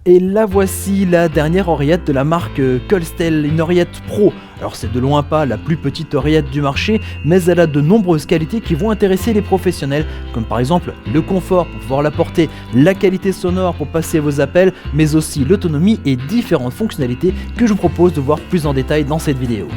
Et la voici, la dernière oreillette de la marque Colstel, une oreillette Pro. Alors c'est de loin pas la plus petite oreillette du marché, mais elle a de nombreuses qualités qui vont intéresser les professionnels, comme par exemple le confort pour pouvoir la porter, la qualité sonore pour passer vos appels, mais aussi l'autonomie et différentes fonctionnalités que je vous propose de voir plus en détail dans cette vidéo.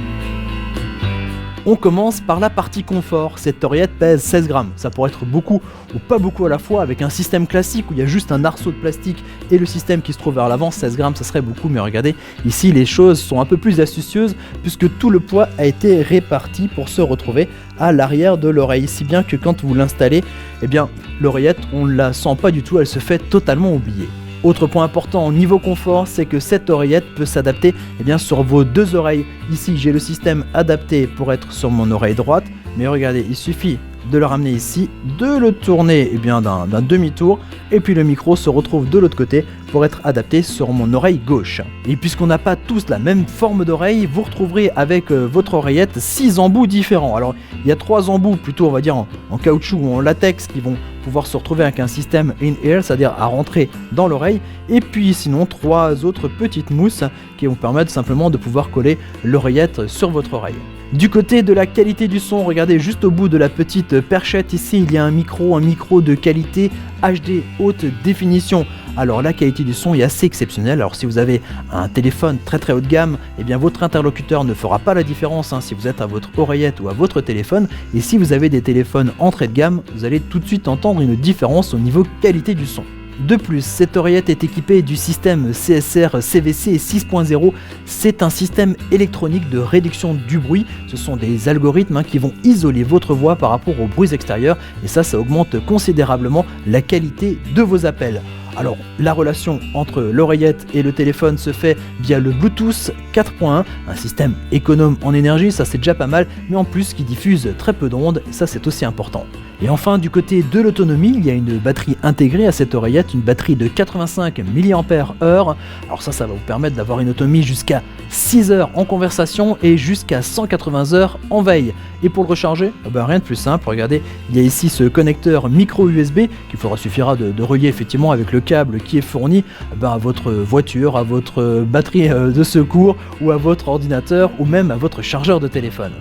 On commence par la partie confort. Cette oreillette pèse 16 grammes. Ça pourrait être beaucoup ou pas beaucoup à la fois avec un système classique où il y a juste un arceau de plastique et le système qui se trouve vers l'avant. 16 grammes, ça serait beaucoup, mais regardez, ici les choses sont un peu plus astucieuses puisque tout le poids a été réparti pour se retrouver à l'arrière de l'oreille. Si bien que quand vous l'installez, eh bien l'oreillette, on ne la sent pas du tout, elle se fait totalement oublier. Autre point important au niveau confort, c'est que cette oreillette peut s'adapter sur vos deux oreilles. Ici, j'ai le système adapté pour être sur mon oreille droite, mais regardez, il suffit de le ramener ici, de le tourner d'un demi-tour, et puis le micro se retrouve de l'autre côté pour être adapté sur mon oreille gauche. Et puisqu'on n'a pas tous la même forme d'oreille, vous retrouverez avec votre oreillette 6 embouts différents. Alors il y a 3 embouts plutôt on va dire en caoutchouc ou en latex qui vont pouvoir se retrouver avec un système in-ear, c'est-à-dire à rentrer dans l'oreille, et puis sinon 3 autres petites mousses qui vont permettre simplement de pouvoir coller l'oreillette sur votre oreille. Du côté de la qualité du son, regardez juste au bout de la petite perchette ici, il y a un micro de qualité HD haute définition. Alors la qualité du son est assez exceptionnelle. Alors si vous avez un téléphone très haut de gamme, eh bien votre interlocuteur ne fera pas la différence si vous êtes à votre oreillette ou à votre téléphone. Et si vous avez des téléphones entrée de gamme, vous allez tout de suite entendre une différence au niveau qualité du son. De plus, cette oreillette est équipée du système CSR CVC 6.0. C'est un système électronique de réduction du bruit. Ce sont des algorithmes qui vont isoler votre voix par rapport aux bruits extérieurs et ça augmente considérablement la qualité de vos appels. Alors, la relation entre l'oreillette et le téléphone se fait via le Bluetooth 4.1, un système économe en énergie, ça c'est déjà pas mal, mais en plus qui diffuse très peu d'ondes, ça c'est aussi important. Et enfin, du côté de l'autonomie, il y a une batterie intégrée à cette oreillette, une batterie de 85 mAh. Alors ça va vous permettre d'avoir une autonomie jusqu'à 6 heures en conversation et jusqu'à 180 heures en veille. Et pour le recharger, rien de plus simple, regardez, il y a ici ce connecteur micro USB qu'il suffira de relier effectivement avec le câble qui est fourni à votre voiture, à votre batterie de secours ou à votre ordinateur ou même à votre chargeur de téléphone.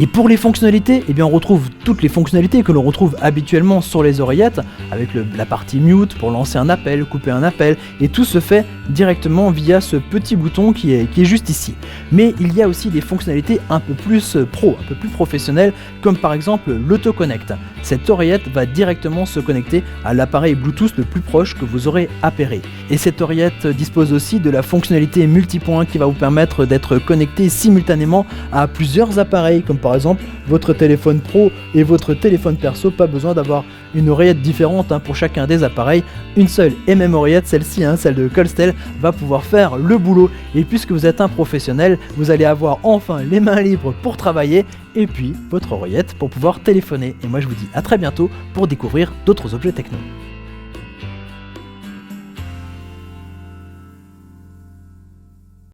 Et pour les fonctionnalités, on retrouve toutes les fonctionnalités que l'on retrouve habituellement sur les oreillettes, avec la partie mute pour lancer un appel, couper un appel, et tout se fait directement via ce petit bouton qui est juste ici. Mais il y a aussi des fonctionnalités un peu plus pro, un peu plus professionnelles, comme par exemple l'autoconnect. Cette oreillette va directement se connecter à l'appareil Bluetooth le plus proche que vous aurez appairé. Et cette oreillette dispose aussi de la fonctionnalité multipoint qui va vous permettre d'être connecté simultanément à plusieurs appareils, comme par exemple votre téléphone pro et votre téléphone perso. Pas besoin d'avoir une oreillette différente pour chacun des appareils. Une seule et même oreillette, celle-ci, celle de Colstel, va pouvoir faire le boulot. Et puisque vous êtes un professionnel, vous allez avoir enfin les mains libres pour travailler et puis votre oreillette pour pouvoir téléphoner. Et moi je vous dis à très bientôt pour découvrir d'autres objets techno.